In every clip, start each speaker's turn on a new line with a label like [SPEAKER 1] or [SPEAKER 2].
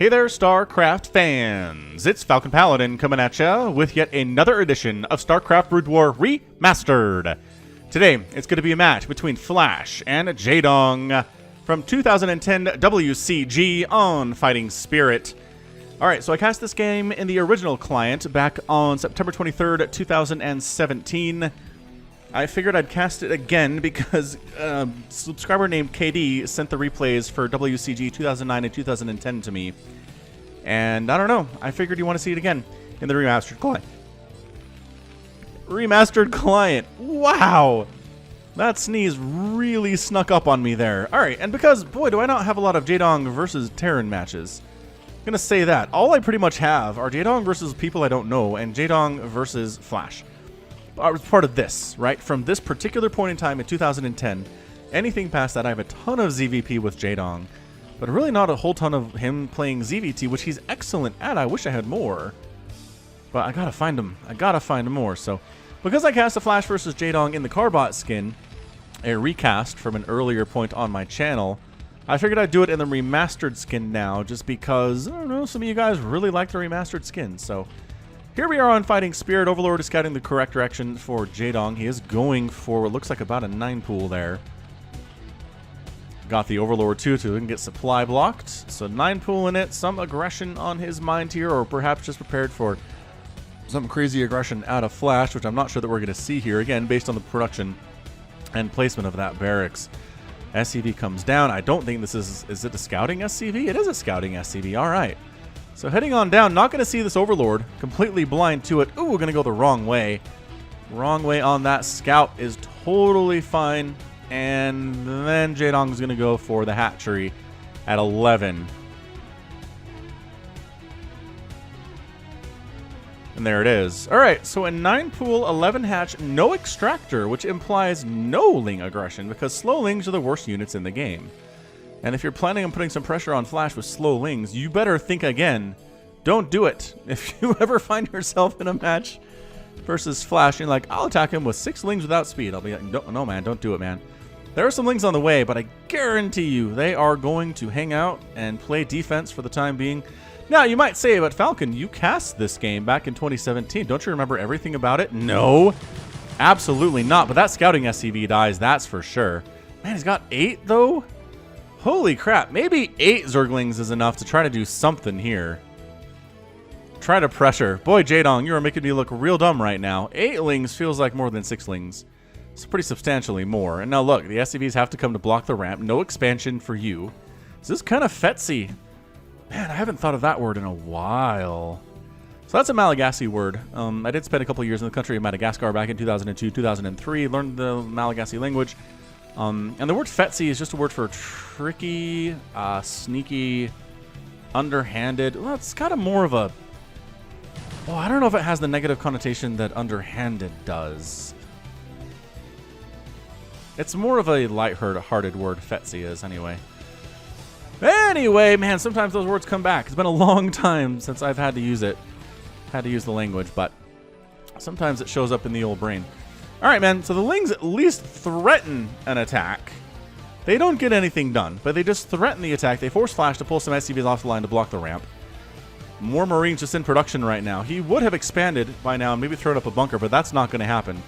[SPEAKER 1] Hey there, StarCraft fans! It's Falcon Paladin coming at ya with yet another edition of StarCraft Brood War Remastered. Today, it's going to be a match between Flash and Jaedong from 2010 WCG on Fighting Spirit. Alright, so I cast this game in the original client back on September 23rd, 2017. I figured I'd cast it again because a subscriber named KD sent the replays for WCG 2009 and 2010 to me. And I don't know, I figured you want to see it again in the remastered client. Remastered client, wow! That sneeze really snuck up on me there. Alright, and because, boy, do I not have a lot of Jaedong versus Terran matches. I'm gonna say that. All I pretty much have are Jaedong versus people I don't know, and Jaedong versus Flash. I was part of this, right? From this particular point in time in 2010, anything past that, I have a ton of ZVP with Jaedong, but really not a whole ton of him playing ZVT, which he's excellent at. I wish I had more, but I gotta find him. I gotta find more. So, because I cast a Flash versus Jaedong in the Carbot skin, a recast from an earlier point on my channel, I figured I'd do it in the remastered skin now, just because, I don't know, some of you guys really like the remastered skin, so... Here we are on Fighting Spirit. Overlord is scouting the correct direction for Jaedong. He is going for what looks like about a 9 pool there. Got the Overlord too, so he can get supply blocked. So 9 pool in it, some aggression on his mind here, or perhaps just prepared for some crazy aggression out of Flash, which I'm not sure that we're going to see here, again, based on the production and placement of that barracks. SCV comes down. I don't think this is it a scouting SCV? It is a scouting SCV, alright. So heading on down, not going to see this Overlord, completely blind to it. Ooh, we're going to go the wrong way. Wrong way on that scout is totally fine. And then Jaedong is going to go for the hatchery at 11. And there it is. Alright, so in 9 pool, 11 hatch, no extractor, which implies no Ling aggression, because slow Lings are the worst units in the game. And if you're planning on putting some pressure on Flash with slow Lings, you better think again. Don't do it. If you ever find yourself in a match versus Flash, you're like, I'll attack him with 6 Lings without speed. I'll be like, no man, don't do it, man. There are some Lings on the way, but I guarantee you they are going to hang out and play defense for the time being. Now, you might say, but Falcon, you cast this game back in 2017. Don't you remember everything about it? No, absolutely not. But that scouting SCV dies, that's for sure. Man, he's got 8, though? Holy crap, maybe 8 Zerglings is enough to try to do something here. Try to pressure. Boy, Jaedong, you are making me look real dumb right now. 8 Lings feels like more than 6 Lings. It's pretty substantially more. And now look, the SCVs have to come to block the ramp. No expansion for you. This is kind of fetsy. Man, I haven't thought of that word in a while. So that's a Malagasy word. I did spend a couple years in the country of Madagascar back in 2002, 2003. Learned the Malagasy language. And the word fetsy is just a word for tricky, sneaky, underhanded. Well, it's kind of more of a... Oh, I don't know if it has the negative connotation that underhanded does. It's more of a light-hearted word, fetsy is, anyway. Anyway, man, sometimes those words come back. It's been a long time since I've had to use it. Had to use the language, but sometimes it shows up in the old brain. Alright, man, so the Lings at least threaten an attack. They don't get anything done, but they just threaten the attack. They force Flash to pull some SCVs off the line to block the ramp. More Marines just in production right now. He would have expanded by now and maybe thrown up a bunker, but that's not going to happen.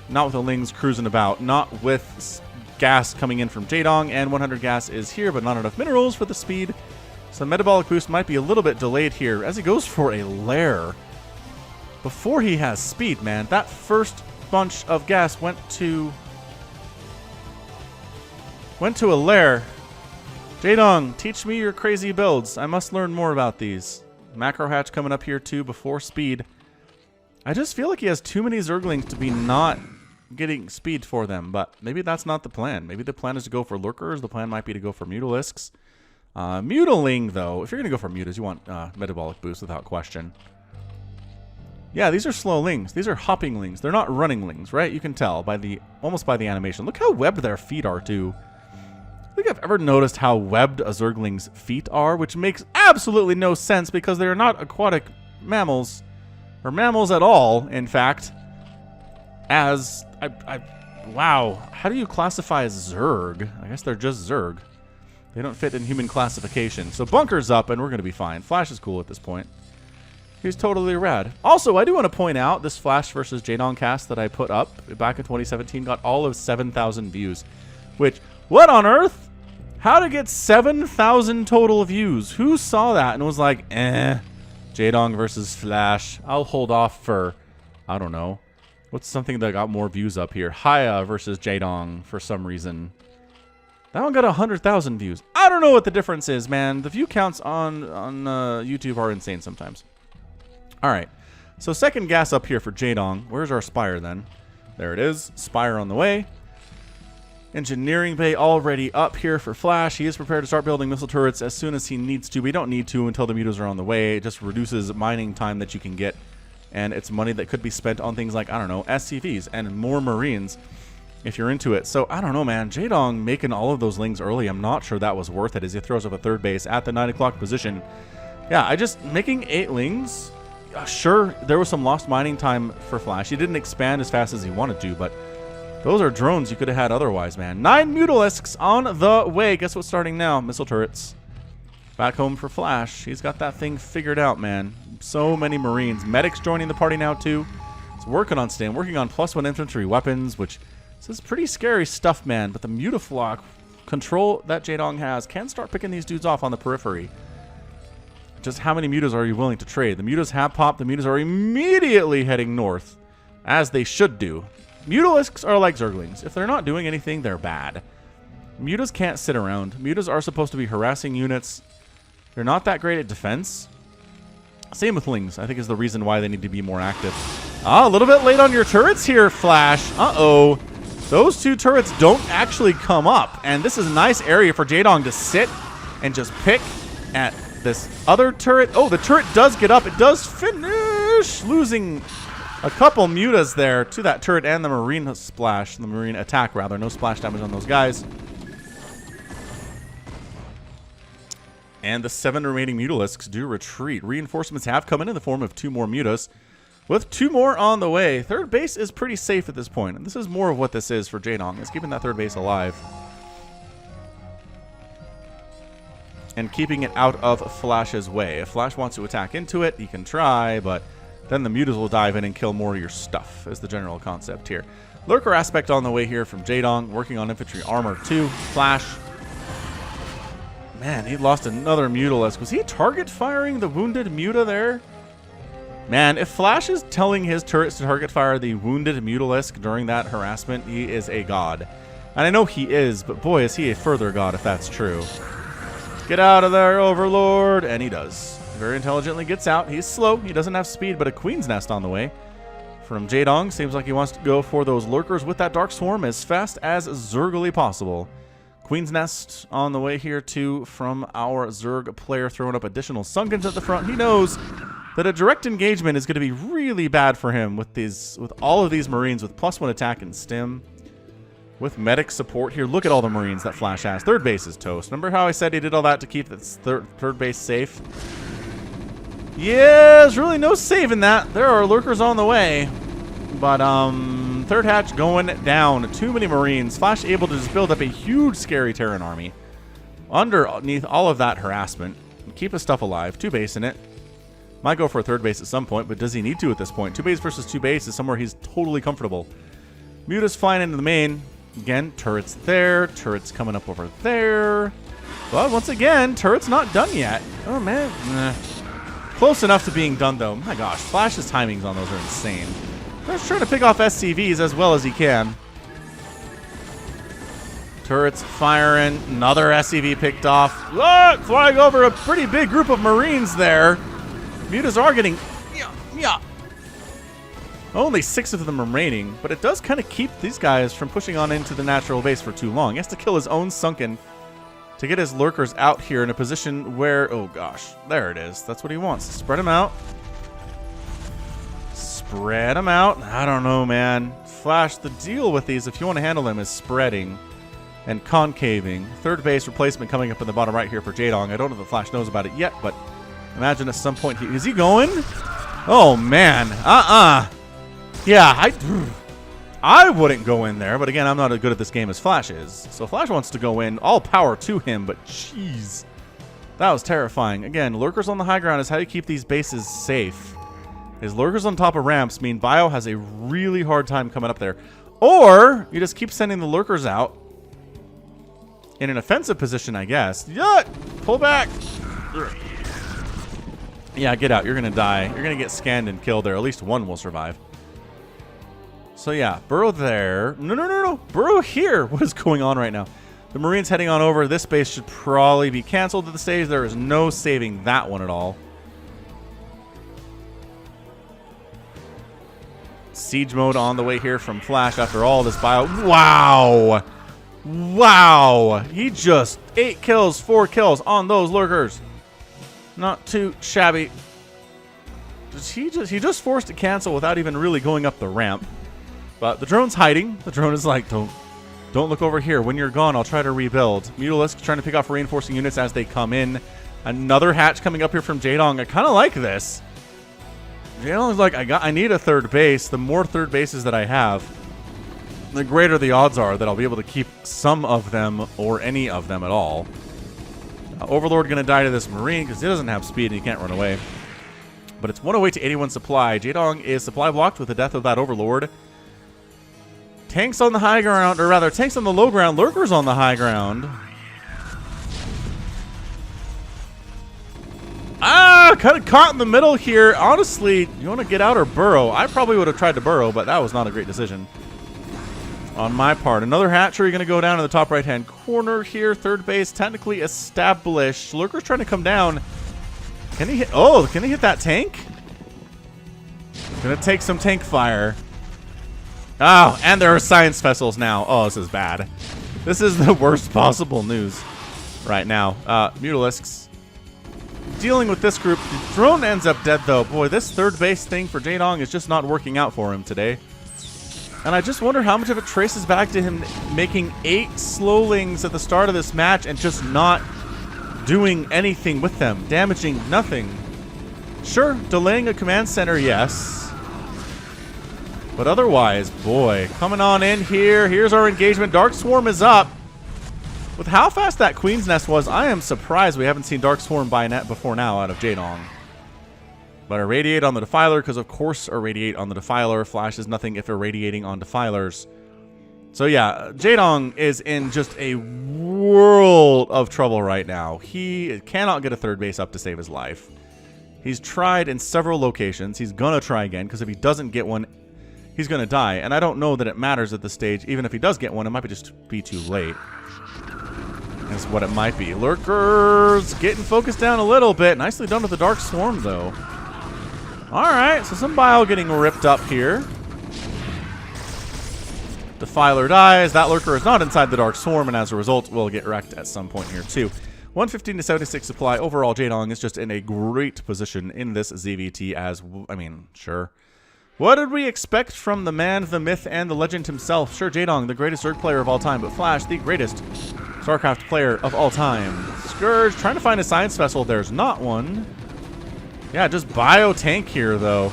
[SPEAKER 1] Not with the Lings cruising about. Not with gas coming in from Jaedong, and 100 gas is here, but not enough minerals for the speed. So metabolic boost might be a little bit delayed here as he goes for a lair. Before he has speed, man, that first bunch of gas went to a lair. Jaedong, teach me your crazy builds. I must learn more about these. Macro hatch coming up here too before speed. I just feel like he has too many Zerglings to be not getting speed for them, but maybe that's not the plan. Maybe the plan is to go for lurkers. The plan might be to go for Mutalisks. Mutaling, though, if you're going to go for mutas, you want metabolic boost without question. Yeah, these are slow Lings. These are hopping Lings. They're not running Lings, right? You can tell by almost by the animation. Look how webbed their feet are, too. I think I've ever noticed how webbed a Zergling's feet are, which makes absolutely no sense because they're not aquatic mammals, or mammals at all, in fact. Wow, how do you classify as Zerg? I guess they're just Zerg. They don't fit in human classification. So bunker's up, and we're going to be fine. Flash is cool at this point. He's totally rad. Also, I do want to point out this Flash versus Jaedong cast that I put up back in 2017 got all of 7,000 views. Which, what on earth? How to get 7,000 total views? Who saw that and was like, Jaedong versus Flash. I'll hold off for, I don't know. What's something that got more views up here? Haya versus Jaedong for some reason. That one got 100,000 views. I don't know what the difference is, man. The view counts on YouTube are insane sometimes. All right. So second gas up here for Jaedong. Where's our Spire then? There it is. Spire on the way. Engineering bay already up here for Flash. He is prepared to start building missile turrets as soon as he needs to. We don't need to until the mutas are on the way. It just reduces mining time that you can get. And it's money that could be spent on things like, I don't know, SCVs and more Marines if you're into it. So, I don't know, man. Jaedong making all of those lings early, I'm not sure that was worth it as he throws up a third base at the 9 o'clock position. Yeah, making 8 lings, sure, there was some lost mining time for Flash. He didn't expand as fast as he wanted to, but those are drones you could have had otherwise, man. 9 Mutalisks on the way. Guess what's starting now? Missile turrets. Back home for Flash. He's got that thing figured out, man. So many Marines. Medics joining the party now, too. He's working on Stan, working on +1 infantry weapons, which this is pretty scary stuff, man. But the Mutaflock control that Jaedong has can start picking these dudes off on the periphery. Just how many mutas are you willing to trade? The mutas have popped. The mutas are immediately heading north, as they should do. Mutalisks are like Zerglings. If they're not doing anything, they're bad. Mutas can't sit around. Mutas are supposed to be harassing units. They're not that great at defense. Same with Lings, I think, is the reason why they need to be more active. Ah, a little bit late on your turrets here, Flash. Uh-oh. Those 2 turrets don't actually come up. And this is a nice area for Jaedong to sit and just pick at this other turret. Oh, the turret does get up. It does finish, losing a couple mutas there to that turret and the Marine splash. The Marine attack, rather. No splash damage on those guys. And the 7 remaining Mutalisks do retreat. Reinforcements have come in the form of 2 more mutas, with 2 more on the way. Third base is pretty safe at this point, and this is more of what this is for Jaedong. It's keeping that third base alive. And keeping it out of Flash's way. If Flash wants to attack into it, he can try, but then the mutas will dive in and kill more of your stuff, is the general concept here. Lurker aspect on the way here from Jaedong, working on infantry armor too. Flash. Man, he lost another Mutalisk. Was he target firing the wounded muta there? Man, if Flash is telling his turrets to target fire the wounded Mutalisk during that harassment, he is a god. And I know he is, but boy, is he a further god if that's true. Get out of there, Overlord! And he does. Very intelligently gets out. He's slow. He doesn't have speed, but a Queen's Nest on the way. From Jaedong, seems like he wants to go for those Lurkers with that Dark Swarm as fast as Zergly possible. Queen's Nest on the way here, too, from our Zerg player, throwing up additional Sunkens at the front. He knows that a direct engagement is going to be really bad for him with all of these Marines with +1 attack and stim. With medic support here, look at all the Marines that Flash has. Third base is toast. Remember how I said he did all that to keep this third base safe? Yeah, there's really no saving that. There are Lurkers on the way. But, third hatch going down. Too many Marines. Flash able to just build up a huge, scary Terran army underneath all of that harassment. Keep his stuff alive. 2 base in it. Might go for a third base at some point, but does he need to at this point? 2 base versus 2 base is somewhere he's totally comfortable. Muta's flying into the main. Again, turrets there. Turrets coming up over there. But once again, turret's not done yet. Oh, man. Close enough to being done, though. My gosh, Flash's timings on those are insane. Let's try to pick off SCVs as well as he can. Turrets firing. Another SCV picked off. Look, flying over a pretty big group of Marines there. Mutas are getting... Yeah. Only 6 of them remaining, but it does kind of keep these guys from pushing on into the natural base for too long. He has to kill his own Sunken to get his Lurkers out here in a position where... Oh, gosh. There it is. That's what he wants. Spread them out. Spread them out. I don't know, man. Flash, the deal with these, if you want to handle them, is spreading and concaving. Third base replacement coming up in the bottom right here for Jaedong. I don't know if the Flash knows about it yet, but imagine at some point... Is he going? Oh, man. Yeah, I wouldn't go in there, but again, I'm not as good at this game as Flash is. So Flash wants to go in. All power to him, but jeez. That was terrifying. Again, lurkers on the high ground is how you keep these bases safe. His lurkers on top of ramps mean Bio has a really hard time coming up there. Or you just keep sending the lurkers out in an offensive position, I guess. Yeah, pull back. Yeah, get out. You're going to die. You're going to get scanned and killed there. At least one will survive. So yeah, burrow there. No. Burrow here. What is going on right now? The Marines heading on over. This base should probably be canceled at the stage. There is no saving that one at all. Siege mode on the way here from Flash after all this bio. Wow. Wow. He just 8 kills, 4 kills on those lurkers. Not too shabby. He just forced to cancel without even really going up the ramp. But the drone's hiding. The drone is like, don't look over here. When you're gone, I'll try to rebuild. Mutalisk trying to pick off reinforcing units as they come in. Another hatch coming up here from Jaedong. I kind of like this. Jaedong's like, I need a third base. The more third bases that I have, the greater the odds are that I'll be able to keep some of them or any of them at all. Overlord going to die to this Marine because he doesn't have speed and he can't run away. But it's 108 to 81 supply. Jaedong is supply blocked with the death of that Overlord. Tanks on the high ground, or rather, tanks on the low ground, lurkers on the high ground. Kind of caught in the middle here. Honestly, you want to get out or burrow? I probably would have tried to burrow, but that was not a great decision on my part. Another hatchery going to go down in the top right-hand corner here. Third base technically established. Lurker's trying to come down. Can he hit? Oh, can he hit that tank? Gonna take some tank fire. Oh, and there are science vessels now. Oh, this is bad. This is the worst possible news right now. Mutalisks dealing with this group. The drone ends up dead, though. Boy, this third base thing for Jaedong is just not working out for him today. And I just wonder how much of it traces back to him making 8 slowlings at the start of this match and just not doing anything with them, damaging nothing. Sure, delaying a command center, yes. But otherwise, boy, coming on in here. Here's our engagement. Dark Swarm is up. With how fast that Queen's Nest was, I am surprised we haven't seen Dark Swarm by net before now out of Jaedong. But Irradiate on the Defiler, because of course Irradiate on the Defiler. Flash is nothing if irradiating on Defilers. So yeah, Jaedong is in just a world of trouble right now. He cannot get a third base up to save his life. He's tried in several locations. He's gonna try again, because if he doesn't get one, he's gonna die. And I don't know that it matters at this stage. Even if he does get one, it might just be too late. That's what it might be. Lurkers getting focused down a little bit. Nicely done with the Dark Swarm, though. Alright, so some bile getting ripped up here. Defiler dies. That lurker is not inside the Dark Swarm, and as a result, will get wrecked at some point here, too. 115 to 76 supply. Overall, Jaedong is just in a great position in this ZVT as, I mean, sure. What did we expect from the man, the myth, and the legend himself? Sure, Jaedong, the greatest Zerg player of all time, but Flash, the greatest StarCraft player of all time. Scourge, trying to find a science vessel. There's not one. Yeah, just bio tank here, though.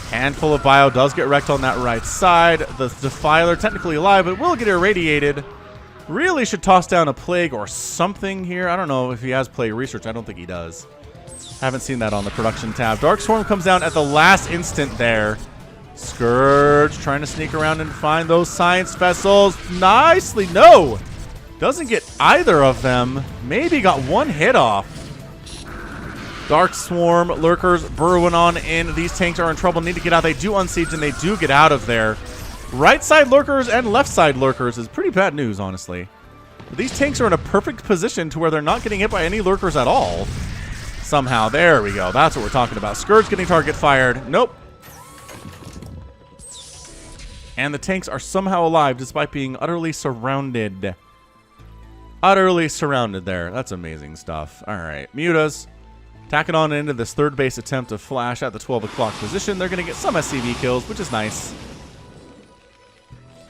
[SPEAKER 1] Handful of bio does get wrecked on that right side. The Defiler technically alive, but will get irradiated. Really should toss down a Plague or something here. I don't know if he has Plague Research. I don't think he does. Haven't seen that on the production tab. Dark Swarm comes down at the last instant there. Scourge trying to sneak around and find those science vessels. Nicely. No! Doesn't get either of them. Maybe got one hit off. Dark Swarm, Lurkers burrowing on in. These tanks are in trouble. Need to get out. They do unsiege and they do get out of there. Right side Lurkers and left side Lurkers is pretty bad news, honestly. But these tanks are in a perfect position to where they're not getting hit by any Lurkers at all. Somehow. There we go. That's what we're talking about. Scourge getting target fired. Nope. And the tanks are somehow alive despite being utterly surrounded. Utterly surrounded there. That's amazing stuff. All right. Mutas. Tacking on into this third base attempt of Flash at the 12 o'clock position. They're going to get some SCV kills, which is nice.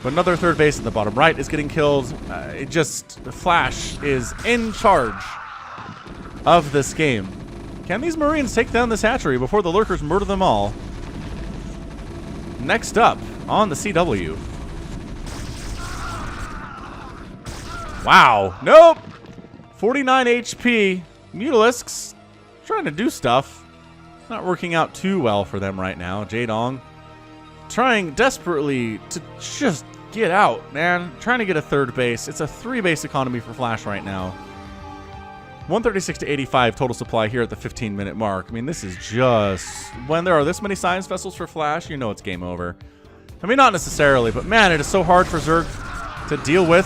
[SPEAKER 1] But another third base at the bottom right is getting killed. The Flash is in charge of this game. Can these Marines take down this hatchery before the Lurkers murder them all? Next up, on the CW. Wow. Nope. 49 HP. Mutalisks trying to do stuff. Not working out too well for them right now. Jaedong trying desperately to just get out, man. Trying to get a third base. It's a 3-base economy for Flash right now. 136 to 85 total supply here at the 15-minute mark. I mean, this is just... When there are this many science vessels for Flash, you know it's game over. I mean, not necessarily, but man, it is so hard for Zerg to deal with.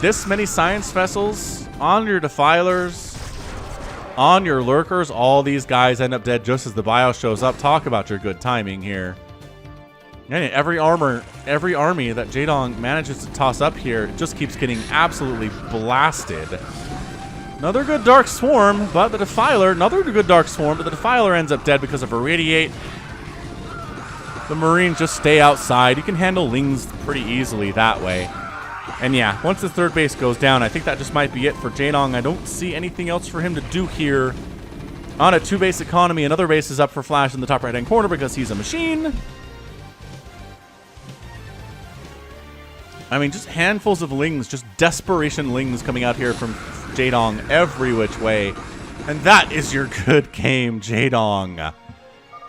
[SPEAKER 1] This many science vessels on your Defilers, on your Lurkers. All these guys end up dead just as the bio shows up. Talk about your good timing here. And every army that Jaedong manages to toss up here just keeps getting absolutely blasted. Another good Dark Swarm, but the Defiler, another good Dark Swarm, but the Defiler ends up dead because of Irradiate. The Marines just stay outside. You can handle Lings pretty easily that way. And yeah, once the third base goes down, I think that just might be it for Jaedong. I don't see anything else for him to do here. On a 2-base economy, another base is up for Flash in the top right-hand corner because he's a machine. I mean, just handfuls of Lings, just desperation Lings coming out here from Jaedong every which way. And that is your good game. Jaedong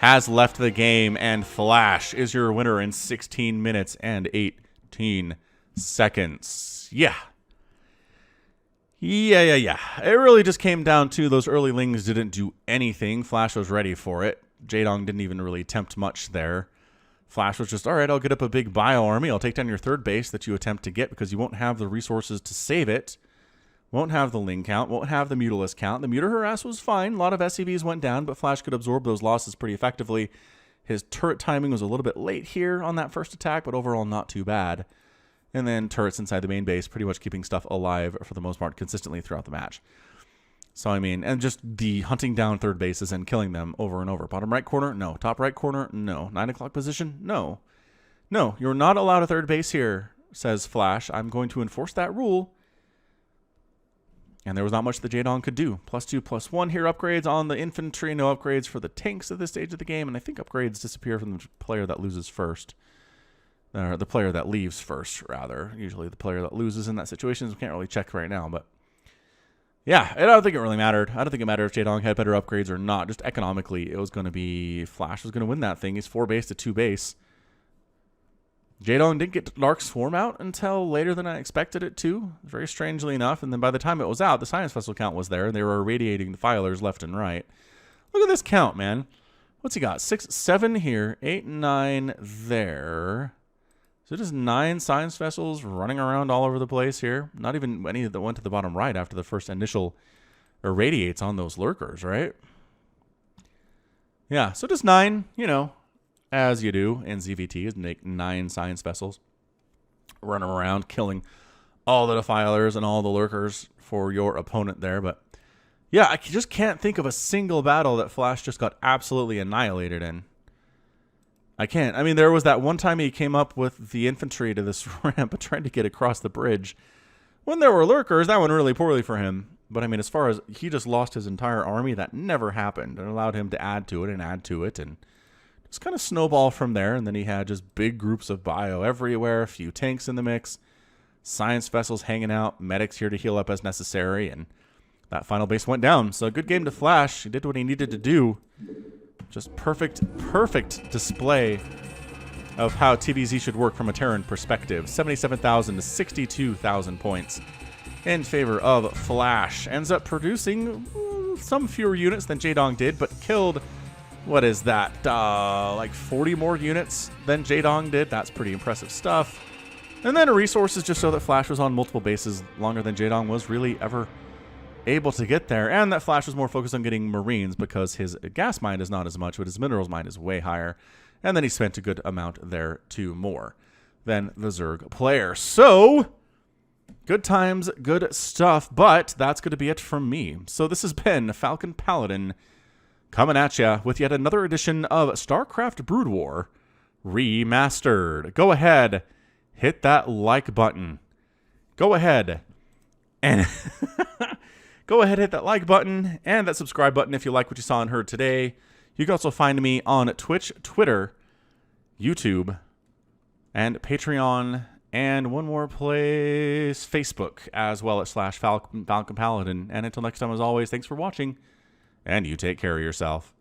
[SPEAKER 1] has left the game, and Flash is your winner in 16 minutes and 18 seconds. Yeah. It really just came down to those early Lings didn't do anything. Flash was ready for it. Jaedong didn't even really attempt much there. Flash was just, all right, I'll get up a big bio army. I'll take down your third base that you attempt to get because you won't have the resources to save it. Won't have the Ling count. Won't have the Mutalisk count. The Mutar Harass was fine. A lot of SCVs went down, but Flash could absorb those losses pretty effectively. His turret timing was a little bit late here on that first attack, but overall not too bad. And then turrets inside the main base, pretty much keeping stuff alive for the most part consistently throughout the match. So, I mean, and just the hunting down third bases and killing them over and over. Bottom right corner? No. Top right corner? No. 9 o'clock position? No. No, you're not allowed a third base here, says Flash. I'm going to enforce that rule. And there was not much that Jaedong could do. +2, +1 here. Upgrades on the infantry. No upgrades for the tanks at this stage of the game. And I think upgrades disappear from the player that loses first. Or the player that leaves first, rather. Usually the player that loses in that situation. We can't really check right now, but... Yeah, I don't think it really mattered. I don't think it mattered if Jaedong had better upgrades or not. Just economically, it was going to be... Flash was going to win that thing. He's 4 base to 2 base. Jaedong didn't get Dark Swarm out until later than I expected it to, very strangely enough. And then by the time it was out, the Science Vessel count was there, and they were irradiating the Defilers left and right. Look at this count, man. What's he got? 6, 7 here, 8, 9 there. So just 9 Science Vessels running around all over the place here. Not even any that went to the bottom right after the first initial irradiates on those Lurkers, right? Yeah, so just 9, you know, as you do in ZVT, is make 9 Science Vessels. Running around, killing all the Defilers and all the Lurkers for your opponent there. But yeah, I just can't think of a single battle that Flash just got absolutely annihilated in. I can't. I mean, there was that one time he came up with the infantry to this ramp and tried to get across the bridge. When there were Lurkers, that went really poorly for him. But, I mean, as far as he just lost his entire army, that never happened. It allowed him to add to it and add to it and just kind of snowball from there. And then he had just big groups of bio everywhere, a few tanks in the mix, Science Vessels hanging out, medics here to heal up as necessary, and that final base went down. So, good game to Flash. He did what he needed to do. Just perfect display of how TVZ should work from a Terran perspective. 77,000 to 62,000 points in favor of Flash. Ends up producing some fewer units than Jaedong did, but killed, what is that, like 40 more units than Jaedong did. That's pretty impressive stuff. And then resources just so that Flash was on multiple bases longer than Jaedong was really ever able to get there, and that Flash was more focused on getting Marines because his gas mine is not as much, but his minerals mine is way higher, and then he spent a good amount there too more than the Zerg player. So, good times, good stuff, but that's going to be it from me. So this has been Falcon Paladin coming at ya with yet another edition of StarCraft Brood War Remastered. Go ahead, hit that like button. Go ahead and... Go ahead, hit that like button and that subscribe button if you like what you saw and heard today. You can also find me on Twitch, Twitter, YouTube, and Patreon, and one more place, Facebook, as well as /Falcon Paladin. And until next time, as always, thanks for watching, and you take care of yourself.